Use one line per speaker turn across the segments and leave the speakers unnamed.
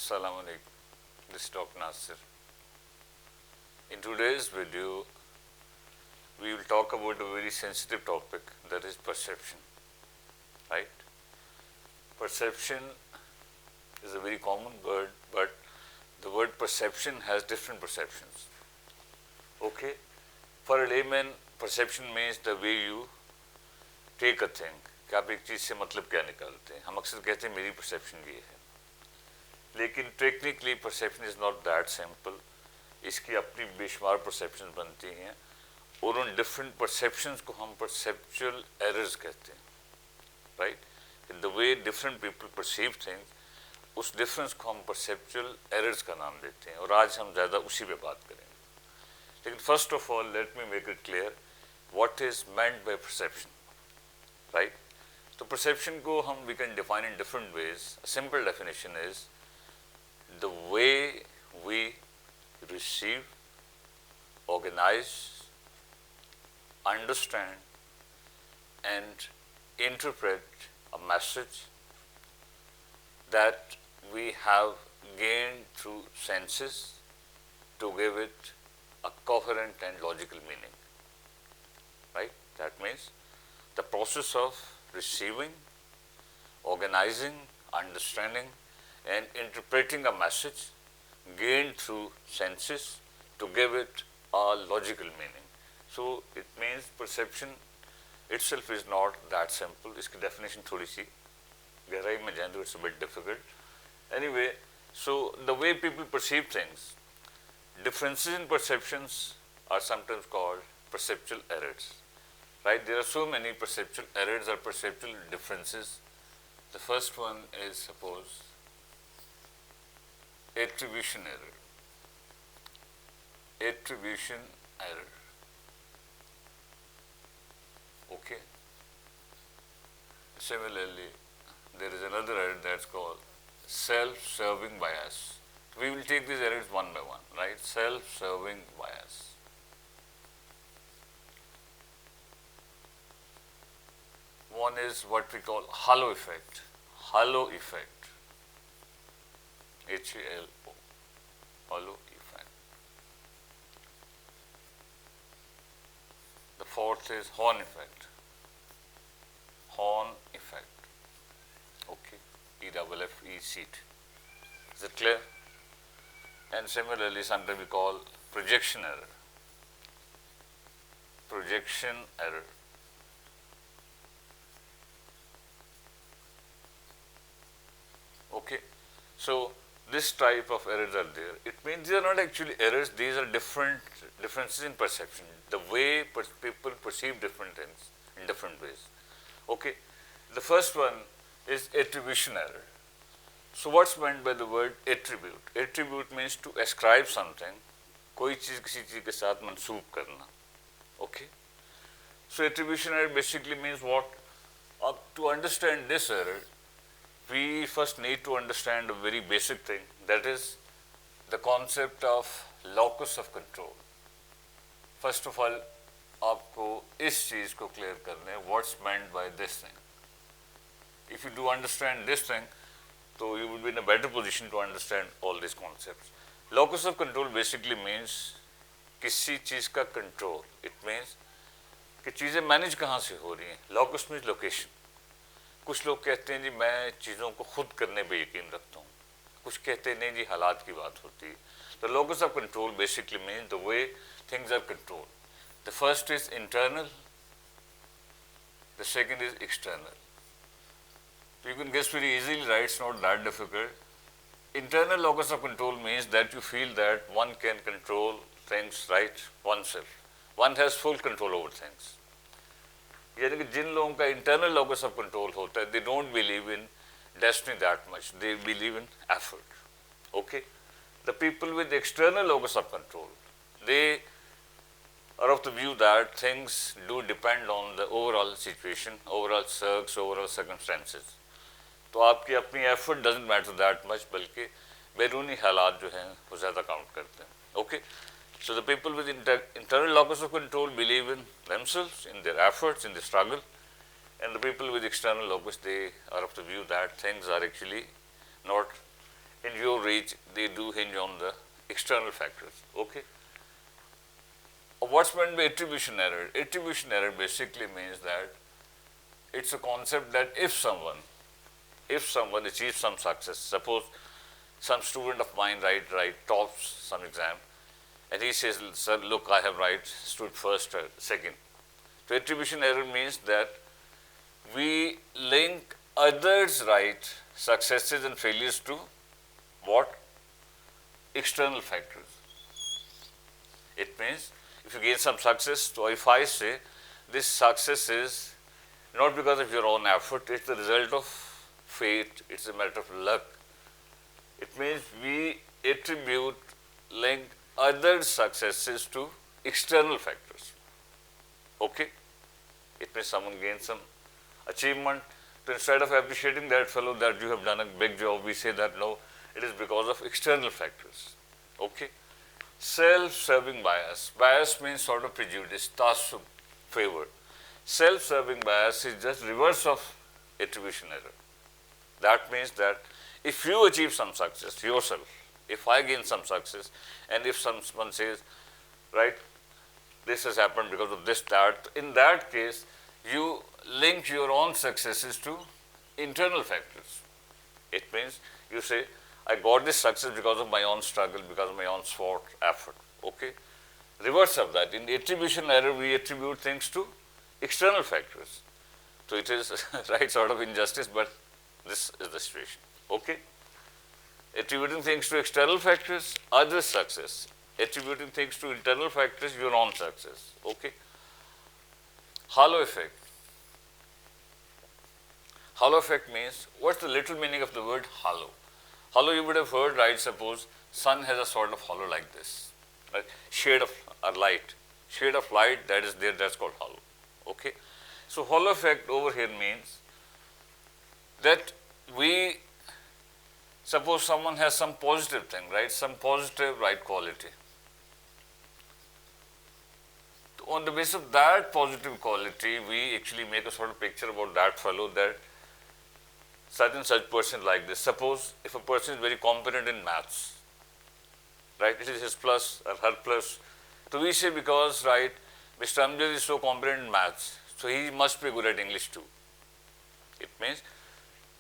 Assalamu alaikum. This is Dr. Nasir. In today's video, we will talk about a very sensitive topic, that is perception. Right? Perception is a very common word, but the word perception has different perceptions. Okay? For a layman, perception means the way you take a thing. कि आप एक चीज़ से मतलब क्या निकालते हैं. हम अक्सर कहते हैं मेरी परसेप्शन ये है, लेकिन technically perception is not that simple. इसकी अपनी बेशुमार परसेप्शन बनती हैं और उन डिफरेंट परसेप्शंस को हम परसेप्चुअल एरर्स कहते हैं. Right? The way different people perceive things, उस डिफरेंस को हम परसेप्चुअल एरर्स का नाम देते हैं और आज हम ज़्यादा उसी पे बात करेंगे. लेकिन first of all let me make it clear what is meant by perception. Right? तो परसेप्शन को हम we can define in different ways. Simple definition is the way we receive, organize, understand and interpret a message that we have gained through senses to give it a coherent and logical meaning. Right? That means the process of receiving, organizing, understanding and interpreting a message gained through senses to give it a logical meaning. So it means perception itself is not that simple. इसकी definition थोड़ी सी गहराई में जाएं तो it's a bit difficult. Anyway, so the way people perceive things, differences in perceptions are sometimes called perceptual errors. Right? There are so many perceptual errors or perceptual differences. The first one is, suppose, attribution error. Attribution error. Okay. Similarly, there is another error that's called self-serving bias. We will take these errors one by one, right? Self-serving bias. One is what we call halo effect. Halo effect. H-A-L-O, halo effect. The fourth is horn effect. Horn effect. Okay, E-double-F-E-C-T. Is it clear? And similarly, sometimes we call projection error. Projection error. Okay, so this type of errors are there. It means these are not actually errors, these are differences in perception, the way people perceive different things in different ways. Okay, the first one is attribution error. So what's meant by the word attribute? Attribute means to ascribe something, कोई चीज़ किसी चीज़ के साथ मंसूब करना. Okay, so attribution error basically means what? To understand this error, we first need to understand a very basic thing, that is the concept of locus of control. First of all, आपको इस चीज़ को clear करना है, what's meant by this thing. If you do understand this thing, so you would be in a better position to understand all these concepts. Locus of control basically means किसी चीज़ का control. It means कि चीज़ें manage कहाँ से हो रही हैं. Locus means location. कुछ लोग कहते हैं जी मैं चीज़ों को खुद करने पे यकीन रखता हूँ, कुछ कहते हैं नहीं जी हालात की बात होती है. The locus of control basically means the way things are controlled. The first is internal, the second is external. You can guess very easily, right? It's not that difficult. Internal locus of control means that you feel that one can control things, right, oneself. One has full control over things. यानी कि जिन लोगों का internal locus of control होता है, they don't believe in destiny that much. They believe in effort. Okay. The people with external locus of control, they are of the view that things do depend on the overall situation, overall circumstances. तो आपकी अपनी effort doesn't matter that much, बल्कि बैरूनी हालात जो हैं वो ज़्यादा count करते हैं. Okay. So the people with internal locus of control believe in themselves, in their efforts, in the struggle, and the people with external locus, they are of the view that things are actually not in your reach, they do hinge on the external factors. Okay. What's meant by attribution error? Attribution error basically means that it's a concept that if someone achieves some success, suppose some student of mine tops some exam, and he says, sir, look, I have stood first or second. So attribution error means that we link others' successes and failures to what? External factors. It means if you gain some success, so if I say this success is not because of your own effort, it's the result of fate, it's a matter of luck. It means we link other successes to external factors. Okay? It means someone gains some achievement. So instead of appreciating that fellow that you have done a big job, we say that no, it is because of external factors. Okay? Self-serving bias. Bias means sort of prejudice, tassub, favor. Self-serving bias is just reverse of attribution error. That means that if you achieve some success yourself, if I gain some success, and if someone says, right, this has happened because of this, that, in that case, you link your own successes to internal factors. It means you say, I got this success because of my own struggle, because of my own effort. Okay? Reverse of that. In attribution error, we attribute things to external factors. So it is sort of injustice, but this is the situation. Okay? Attributing things to external factors, other success. Attributing things to internal factors, your own success. Okay? Halo effect. Halo effect means, what's the literal meaning of the word halo? Halo you would have heard, right? Suppose sun has a sort of halo like this, right? Shade of light. Shade of light that is there, that's called halo. Okay? So halo effect over here means that we suppose someone has some positive thing, right? Some positive quality. On the basis of that positive quality, we actually make a sort of picture about that fellow, that such and such person like this. Suppose if a person is very competent in maths, right? It is his plus or her plus. So we say because, right, Mr. Amjad is so competent in maths, so he must be good at English too. It means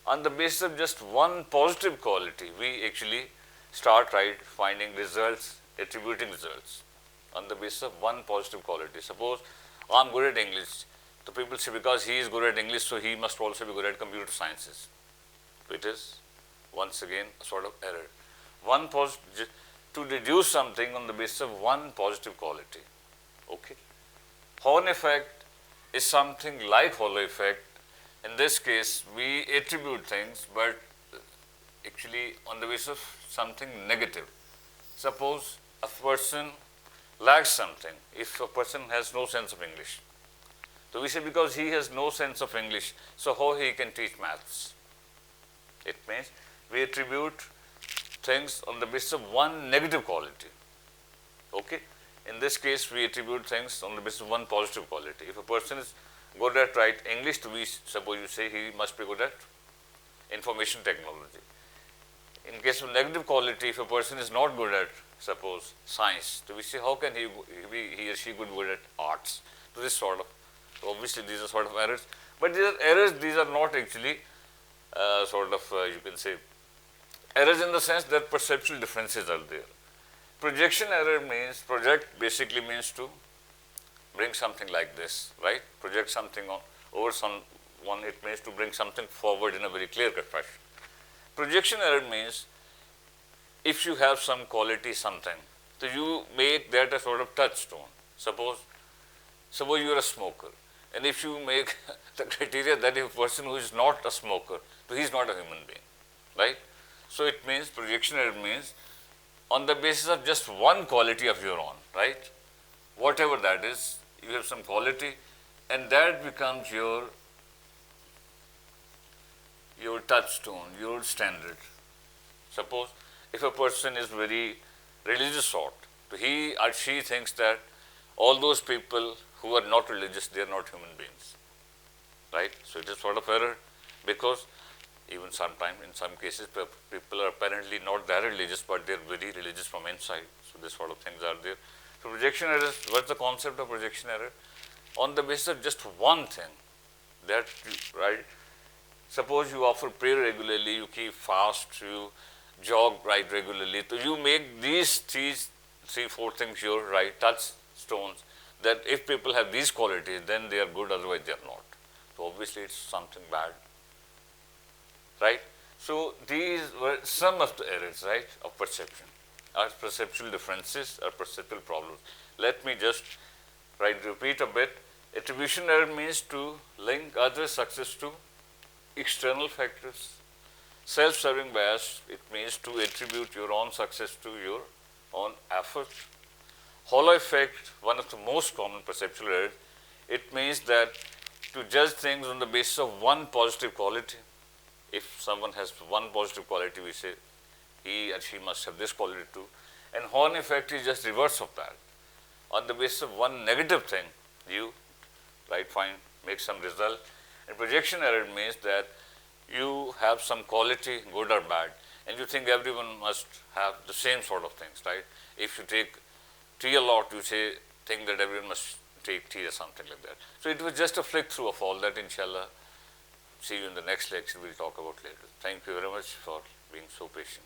on the basis of just one positive quality, we actually start finding results, attributing results on the basis of one positive quality. Suppose I'm good at English, so people say because he is good at English, so he must also be good at computer sciences. So it is once again a sort of error. To deduce something on the basis of one positive quality. Okay. Horn effect is something like halo effect. In this case, we attribute things, but actually on the basis of something negative. Suppose a person lacks something, if a person has no sense of English. So we say because he has no sense of English, so how he can teach maths? It means we attribute things on the basis of one negative quality. Okay? In this case, we attribute things on the basis of one positive quality. If a person is good at English, we suppose you say he must be good at information technology. In case of negative quality, if a person is not good at, suppose, science, so we say how can he or she good at arts? So this sort of, so obviously these are sort of errors. But these are errors, these are not actually you can say, errors in the sense that perceptual differences are there. Projection error means, project basically means to bring something like this, right? Project something over someone, it means to bring something forward in a very clear-cut fashion. Projection error means if you have some quality, something, so you make that a sort of touchstone. Suppose you are a smoker, and if you make the criteria that if a person who is not a smoker, so he is not a human being, right? So it means, projection error means on the basis of just one quality of your own, right? Whatever that is, you have some quality, and that becomes your touchstone, your standard. Suppose if a person is very religious sort, so he or she thinks that all those people who are not religious, they are not human beings, right? So it is sort of error, because even sometime in some cases people are apparently not that religious, but they're very religious from inside. So this sort of things are there. So projection errors, what's the concept of projection error? On the basis of just one thing, that right, suppose you offer prayer regularly, you keep fast, you jog right regularly, so you make these three, four things your right touchstones, that if people have these qualities, then they are good, otherwise they are not. So obviously it's something bad, right? So these were some of the errors, right, of perception, or perceptual differences or perceptual problems. Let me just repeat a bit. Attribution error means to link other success to external factors. Self-serving bias, it means to attribute your own success to your own effort. Hollow effect, one of the most common perceptual errors, it means that to judge things on the basis of one positive quality. If someone has one positive quality, we say he or she must have this quality too. And horn effect is just reverse of that. On the basis of one negative thing, you make some result. And projection error means that you have some quality, good or bad, and you think everyone must have the same sort of things, right? If you take tea a lot, you think that everyone must take tea or something like that. So it was just a flick through of all that. Inshallah, see you in the next lecture. We'll talk about later. Thank you very much for being so patient.